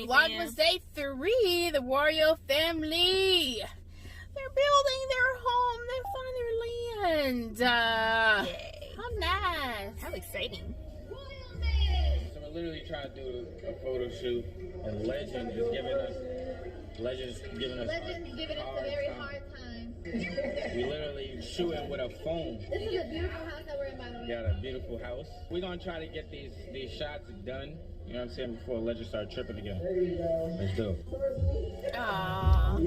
Vlogmas Day 3, the Wario family. They're building their home. They found their land. Yay. How nice. How exciting. So we're literally trying to do a photo shoot, and Legend is giving us a very hard time. We literally shooting with a phone. This is a beautiful house that we're in, by the way. Got a beautiful house. We're gonna try to get these shots done. You know what I'm saying, before Legend start tripping again. Let's do it. Aww.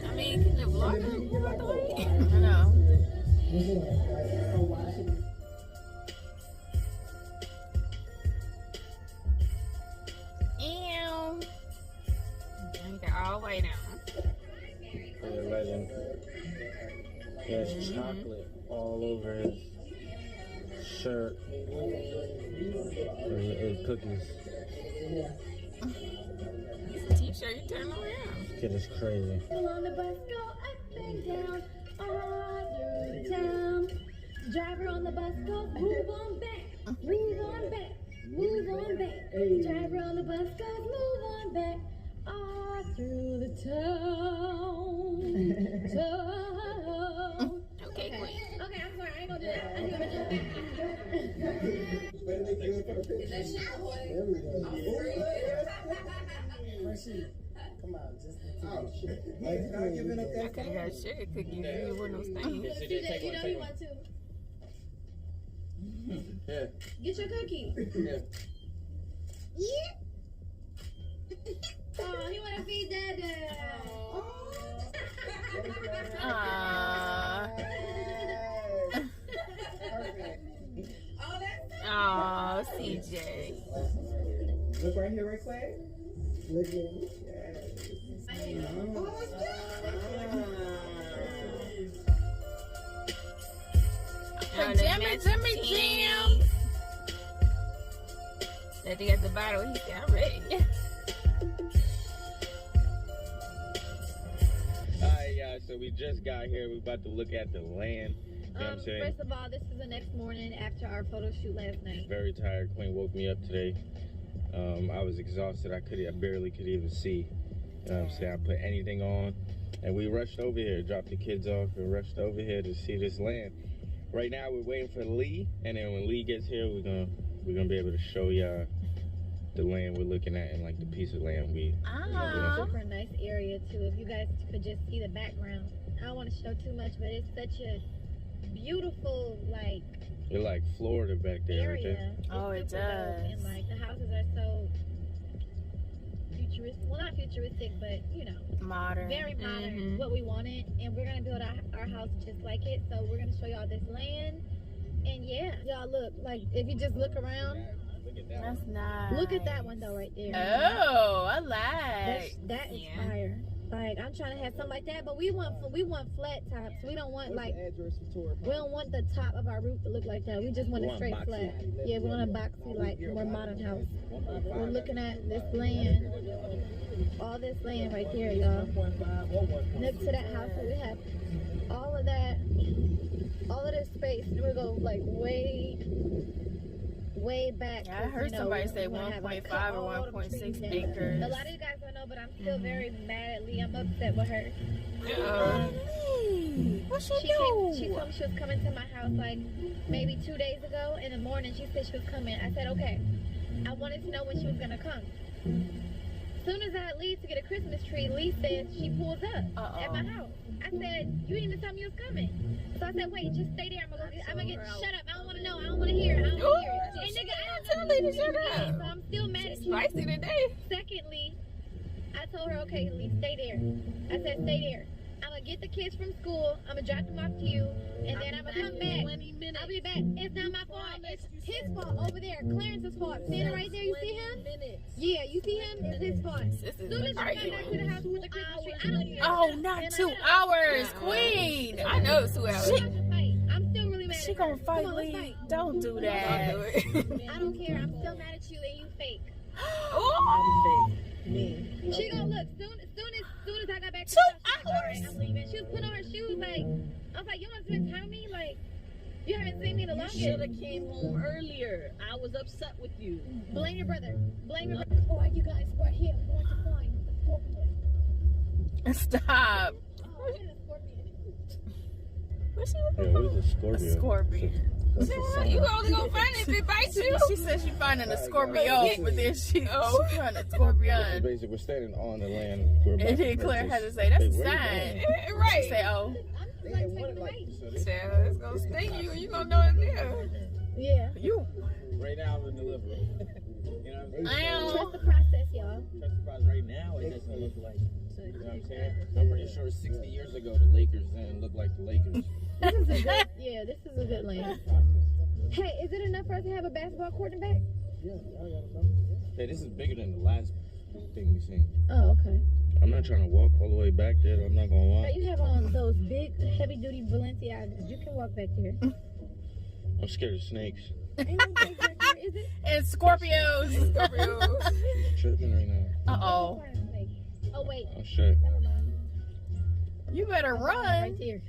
I mean, can the vlogger move out the way? I know. Ew. They're all white now. Yeah, Legend. He has chocolate all over his shirt. His cookies. T-shirt, you turn around. This kid is crazy. On the bus, go up and down, all through town. Driver on the bus, go move on back, move on back, move on back. Driver on the bus, go move on back, all through the town. Okay, queen. Okay, I'm sorry, I ain't gonna do that. I ain't gonna do that. Come on, just I could have got sugar cookies. You wouldn't have stayed. CJ, you know you want to. Yeah. Get your cookie. Yeah. Oh, he wanna feed Dada. Aww, CJ. look right here, right quick. Look at Jimmy Jam. That thing at the bottom, he said, I'm ready. Alright, y'all, so we just got here. We're about to look at the land. You know what I'm saying? First of all, this is the next morning after our photo shoot last night. Very tired. Queen woke me up today. I was exhausted. I barely could even see. You know what I'm saying? I put anything on. And we rushed over here, dropped the kids off, and rushed over here to see this land. Right now, we're waiting for Lee. And then when Lee gets here, we're gonna be able to show y'all the land we're looking at and like the piece of land we. Super nice area too. If you guys could just see the background. I don't want to show too much, but it's such a beautiful like. It's like Florida back there, area. right there. Oh, it does. And like the houses are so futuristic. Well, not futuristic, but you know, modern. very modern. What we wanted, and we're gonna build our house just like it. So we're gonna show y'all this land, and yeah, y'all look like if you just look around. Look at that. That's nice. Look at that one though, right there. Oh, I like. That is fire. Like I'm trying to have something like that, but we want flat tops. We don't want like we don't want the top of our roof to look like that. We just want it straight flat. Yeah, we want a boxy like more modern house. We're looking at this land, all this land right there, y'all. Next to that house, we have all of that, all of this space. We go like way back. Yeah, I heard somebody say 1.5 or 1.6 acres. A lot of you guys don't know, but I'm still very mad at Lee. I'm upset with her. What she do? She told me she was coming to my house like maybe 2 days ago. In the morning, she said she was coming. I said, okay. I wanted to know when she was going to come. As soon as I leave to get a Christmas tree, Lee says she pulls up at my house. I said, you didn't even tell me you was coming. So I said, wait, just stay there. I'm gonna get, shut up. I don't want to know. I don't want to hear. I don't want to hear. And nigga, I don't tell me to shut up. So I'm still mad at you. Spicy today. Secondly, I told her, okay, Lee, stay there. I said, stay there. I'm gonna get the kids from school. I'm gonna drop them off to you, and then I'm gonna come back. I'll be back. It's not my fault. It's his fault over there. Clarence's fault. Standing right there. You see him? Yeah, you see him? It's his fault. As soon as I come back to the house with the Christmas tree, I don't care. Oh, not 2 hours, Queen. I know it's 2 hours. I'm still really mad. She gonna fight Lee. Don't do that. I don't care. I'm still mad at you, and you fake. Oh. Me. She gonna look soon as I got back to 2 the house. hours? I'm leaving. She was putting on her shoes like I was like, you want to spend time with me? Like you haven't seen me in a long You should have came home earlier. I was upset with you. Blame your brother. Blame your brother. Oh, you guys were here. I'm going to find the scorpion. Stop. Oh, it's a scorpion. What's she Yeah, looking what for? is a scorpion? A scorpion. That's a sign. You only gonna find it if it bites you. She said she finding a Scorpio, This is- but then she found a This is scorpion. basically, we're standing on the land. We're about And to then Claire purchase. had to say, that's a Hey, where you sign. going? She Right. say, oh. I'm just like taking the bait. Child, it's gonna sting you and you gonna know it's there. Yeah. You. Right now, we're delivering. You know what I'm saying? Ow. Trust the process, y'all. Trust the process. Right now, it doesn't look like. You know what I'm saying? I'm pretty sure 60 years ago, the Lakers didn't look like the Lakers. This is a good, yeah, this is a good land. Hey, is it enough for us to have a basketball court in the back? Hey, this is bigger than the last thing we seen. Oh, okay. I'm not trying to walk all the way back there. I'm not gonna But lie. you have on those big, heavy-duty Balenciagas. You can walk back there. I'm scared of snakes. Ain't no place back there, is it? And Scorpios. Scorpio. I'm tripping right now. Uh-oh. Oh, wait. Oh shit. Never mind. You better Right run. there.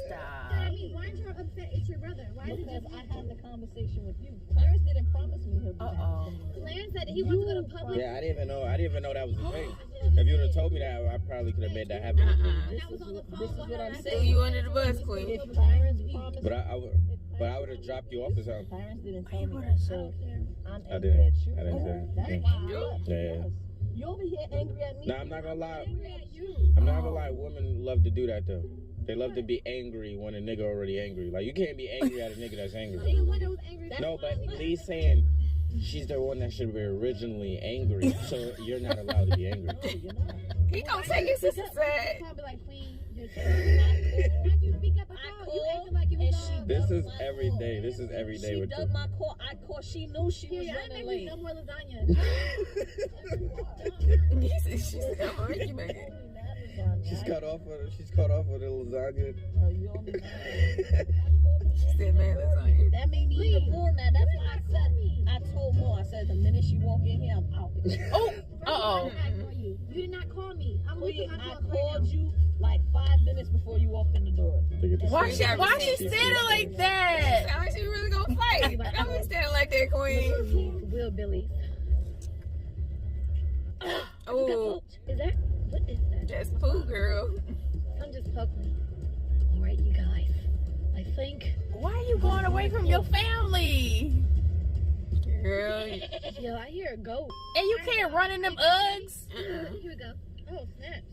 Stop. I mean, why aren't you upset? It's your brother. Why is it Because just I had the conversation with you. Clarence didn't promise me he'll be back. Uh-oh. Clarence said that he wants to go to public. Yeah, I didn't even know that was the thing. If you would have told me that, I probably could have made that happen. And I was on the phone This is with what her. I'm I saying. said, You under the bus, Queen. If Clarence promised But I would have dropped you off or something. Clarence didn't tell me that, so I'm I angry didn't. at you. I didn't say That's that. why I left. Yeah. Yes. You over here angry at me. Nah, I'm not gonna lie. Angry at you. I'm not gonna lie. Women love to do that though. They love to be angry when a nigga already angry. Like you can't be angry at a nigga that's angry. I'm the one that was angry. No, but Lee's saying she's the one that should be originally angry, so you're not allowed to be angry. No, you're not. He gonna take his sister side. I'll be like, Queen, you're why'd you speak up at all? You acted like you And was she on. This is every day. This is every day She with dug you. my call. I called. She knew she was Yeah, I running make me late. no more lasagna. She said, I'm gonna make you make it. She's cut off with a lasagna. She said, man, lasagna. That made me even more mad. That's why I said. I told Mo. I said the minute she walk in here, I'm out. Oh. Uh-oh. You did not call me. I'm Queen, losing my I calls right called now. you like 5 minutes before you walked in the door. Why she standing like that? Sound like she really gonna fight. Don't be standing like that, Queen. Will Billy. Oh, Is that? What is that? that's poo, girl. I'm just poking. All right, you guys. I think. Why are you going away from your family? Girl. Yo, I hear a goat. And you can't run in them Uggs? Here we go. Oh, snaps.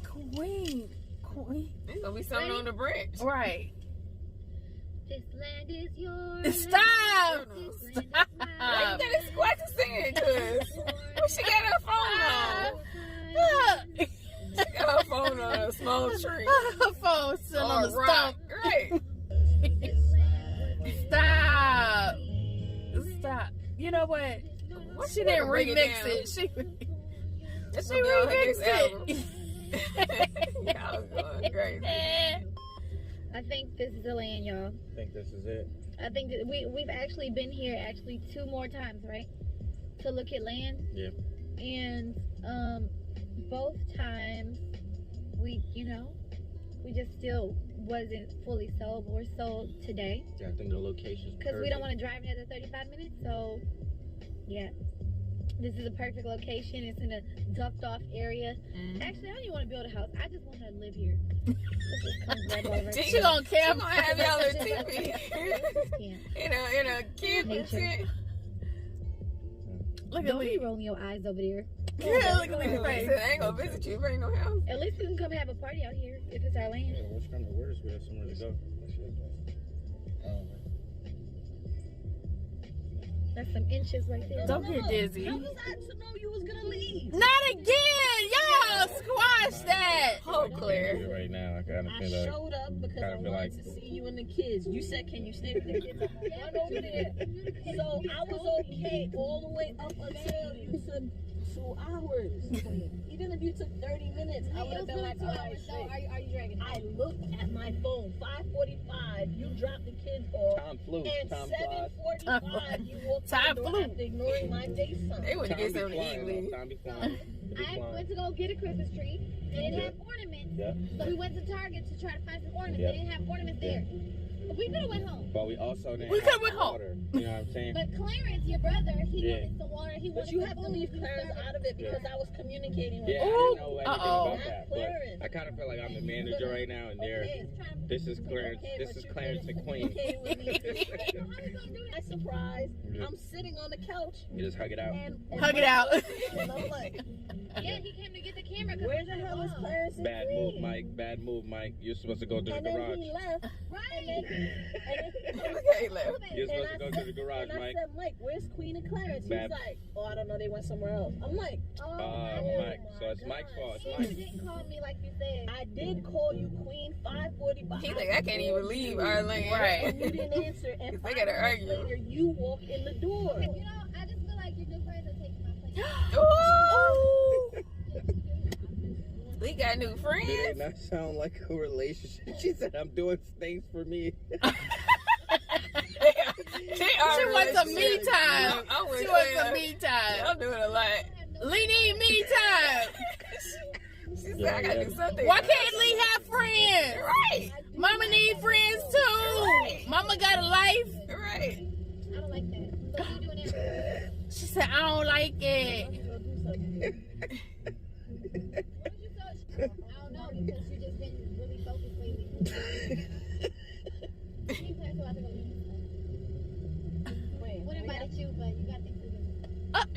Queen. There's gonna be something on the branch. Right. This land is yours. Stop. This land Why is you got a squawk singing? Cause what she got her phone on? Look. She got her phone on a small tree. Her phone sitting on Or the a rock. stump. Right. Stop. Stop. You know what? She didn't Bring it remix down. it. She That's she gonna be on her next remixed album. it. Y'all going crazy. I think this is the land, y'all. I think this is it. I think that we've actually been here 2 more times, right? To look at land. Yeah. And both times we just still wasn't fully sold. We're sold today Yeah, I think the location's because we don't want to drive another 35 minutes. So yeah, this is a perfect location. It's in a ducked off area. Actually, I don't even want to build a house. I just want her to live here. Let's just come grab all of her She gonna She camp. gonna have y'all in TV. Yeah. in a camping tent. Look at Don't be Lee. rolling your eyes over there. Yeah, look at Like, Lee's I face. said, I ain't gonna visit you if ain't no house. At least we can come have a party out here if it's our land. Yeah, which kind of worse? We have somewhere to go. That's some inches right there. Don't get dizzy. How was I to know you was gonna leave? Not again! Y'all squash that! Oh, Claire. Right now, I kind of I feel like. showed up because kinda I feel wanted like- to see you and the kids. You said, can you stay with the kids? Run over there. So I was okay all the way up until you said 2 hours. Even if you took 30 minutes, I would have been like, all right, So are you dragging it? I looked at my phone. 5:45, you dropped the kids off. Time flew. And Time flies. 7:45, you walked Time the door flew. after ignoring my day son. They went to Time get be something to eat, flying. Lee. Time be flying. It be I flying. went to go get a Christmas tree. They didn't have ornaments. Yeah. So we went to Target to try to find some ornaments. Yeah. They didn't have ornaments there. But we could have went home. But we also didn't We have could've went home. water. You know what I'm saying? But Clarence, your brother, he Yeah. wanted some water. He But wanted you some have to food. leave Clarence out of it because I was communicating with Yeah, I him. didn't know anything Uh-oh. about that. But Clarence. I kind of feel like I'm the manager right now, and there. Okay. This is Clarence. Okay, This but is you Clarence the couldn't Queen. communicate with me. I'm surprised. Yeah. I'm sitting on the couch You just hug it out. and Hug it out. and I'm like, Yeah, he came to get the camera. 'cause where he the was hell is off. Clarence? and Bad move, Queen? Mike. Bad move, Mike. You're supposed to go to the And then garage. he left. Right. And then Okay, left. You're supposed to go to the garage, and I Mike. said, Mike, where's Queen and Clarence? Bad. He's like, oh, I don't know. They went somewhere else. I'm like, Oh, Mike. my So it's Mike's fault. It's you Mike. didn't call me like you said. I did call you Queen 5:45. He like, I can't even leave our lane. Right. And you didn't answer. And They 5 gotta minutes argue. later, you walked in the door. You know, I just feel like your new friends are taking my place. Ooh. Lee got new Did it friends. not sound like a relationship? She said, I'm doing things for me. She wants some me time. I'm with She wants Claire. some me time. I'm doing a lot. Lee need me time. She said, I gotta do something. Why can't Lee have friends? Right. Mama need friends too. Mama got a life. Right. I don't like that. So you doing it? She said, I don't like it. Go do something. I don't know because you just been really focused lately. You plans to go to Wait, What invited you, but you got things to do.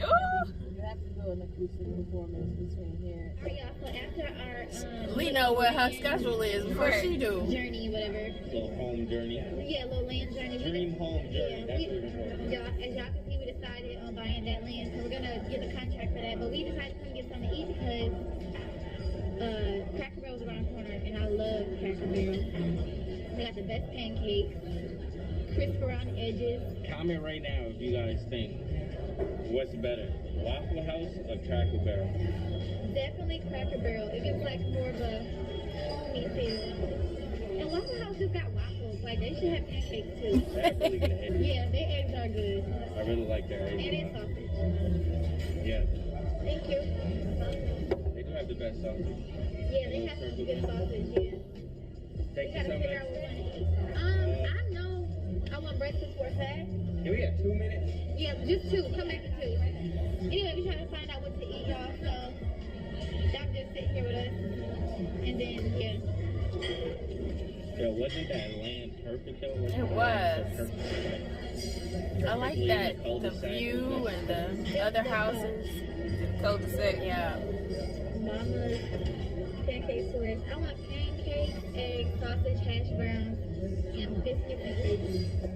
Ooh. you have to do an acoustic performance between here. Alright, y'all. So after our Lee know what her schedule is before she do. journey, whatever. Little home journey. Yeah, little land journey. Dream home journey. That's what it's called. Y'all, as y'all can see, we decided on buying that land, so we're gonna get a contract for that. But we decided to come get something to eat because Cracker Barrel's around the corner, and I love Cracker Barrel. They got the best pancakes, crisp around the edges. Comment right now if you guys think what's better, Waffle House or Cracker Barrel? Definitely Cracker Barrel. It gives like more of a homey feel. And Waffle House just got waffles. Like they should have pancakes too. They have really good eggs. Yeah, their eggs are good. I really like their And eggs. it's sausage. Yeah, Thank you. they do have the best sausage. Yeah, they have some good sausage, yeah. Thank We you gotta so figure out much. what we're gonna eat. I know I want breakfast for a fast. Here we got 2 minutes. Yeah, just 2. Come back to 2. Anyway, we're trying to find out what to eat, y'all. So y'all just sit here with us. And then, yeah. Yo, wasn't that land perfect though? Wasn't It that was. land perfect? I like that. The view and the other houses. Cul-de-sac. Yeah. Mama's pancake source. I want pancakes, eggs, sausage, hash browns, and biscuits and eggs.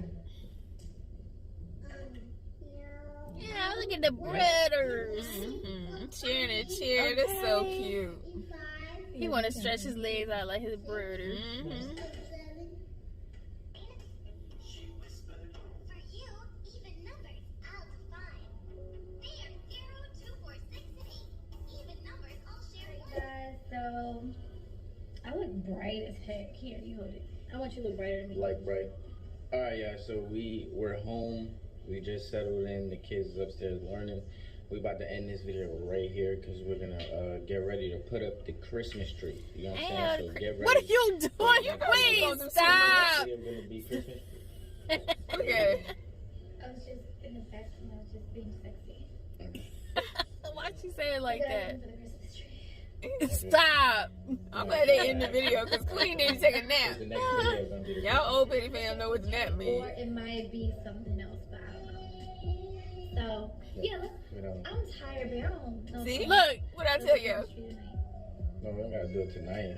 Yeah, look at the breaders. Cheering and cheering. That's so cute. He want to stretch his legs out like his brother. Guys, so I look bright as heck. Here, you hold it. I want you to look brighter than me. Like bright. All right, yeah. So we're home. We just settled in. The kids is upstairs learning. We about to end this video right here because we're gonna get ready to put up the Christmas tree. You know what I'm saying? So get ready. What are you doing? Please stop. It's gonna be Christmas. Okay. I was just in the bathroom. I was just being sexy. Why'd she say it like that? For the Christmas tree. Stop. I'm glad they end the video because Queen need to take a nap. The next video gonna be the Y'all old Petty fam know what the nap Or means. it might be something else, but I don't know. So, yeah, let's, You know, I'm tired, but I don't know. See? Look. What I tell you? no, we don't gotta do it tonight.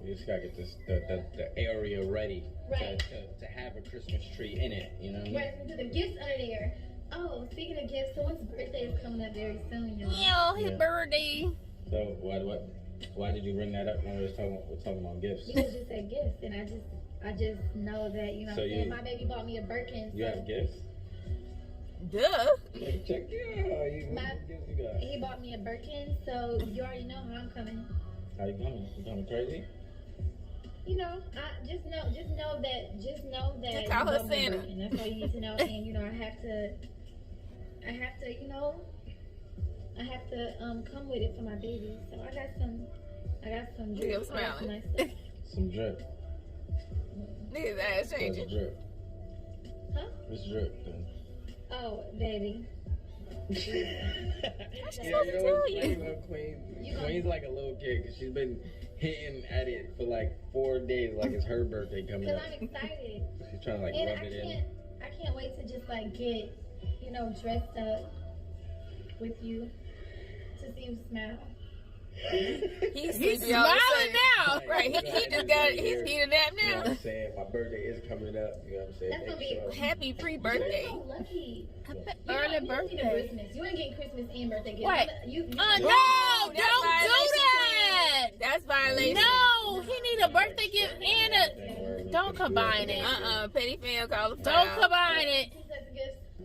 We just gotta get this the area ready Right. to have a Christmas tree in it. You know what I mean? Right, so the gifts under there. Oh, speaking of gifts, someone's birthday is coming up very soon, y'all. Yo, his Yeah. birthday. So why did you bring that up when we're talking about gifts? Because you said gifts, and I just know that, you know So what I'm saying? you- My baby bought me a Birkin. You so have gifts? Duh. Check it out. You got. He bought me a Birkin, so you already know how I'm coming. How you coming? You coming crazy? You know, I just know that Just you call her bought me a Santa. Birkin. That's all you need to know. And you know, I have to, you know, come with it for my baby. So I got some drip. Yeah, I got some smiling. nice stuff. Some drip. Niggas ass What's changing. drip? Huh? What's drip then? Oh, baby. What's she Yeah, supposed you to know tell what's you? funny about Queen? Queen's like a little kid because she's been hitting at it for like 4 days, like it's her birthday coming Because up. I'm excited. She's trying to like And rub it in. I can't wait to just like get, you know, dressed up with you to see you smile. He's He's sleepy all of a smiling sudden. now. Right, he just got he's needing that You know what now. I'm saying? My birthday is coming up. You know what I'm saying? That's gonna Make be sure. Happy pre-birthday. You're so lucky. Early You need birthday. Christmas. You ain't getting Christmas and birthday gifts. Wait. You No, That's don't do violation, that. That's violation. No, he need a birthday gift and a. Don't combine it. Petty fan call the Don't foul. combine it.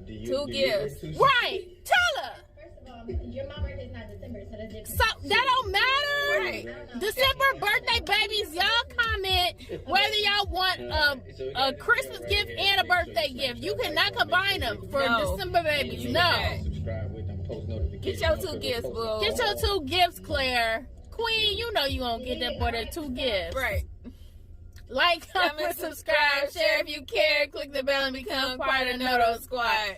Do you- Two do you gifts. do two- Right. Tell her. First of all, your mom birthday is not December, so that's different. So that don't matter. Right. December birthday babies, y'all comment whether y'all want a Christmas gift and a birthday gift. You cannot combine them for No. December babies. You No. can't. Subscribe with them post notifications. Get your 2 gifts, boo. Get your 2 gifts, Claire. Queen, you know you gonna get that boy the 2 gifts. Right. Like, Comment, subscribe, share if you care, click the bell and become part of Noto Squad.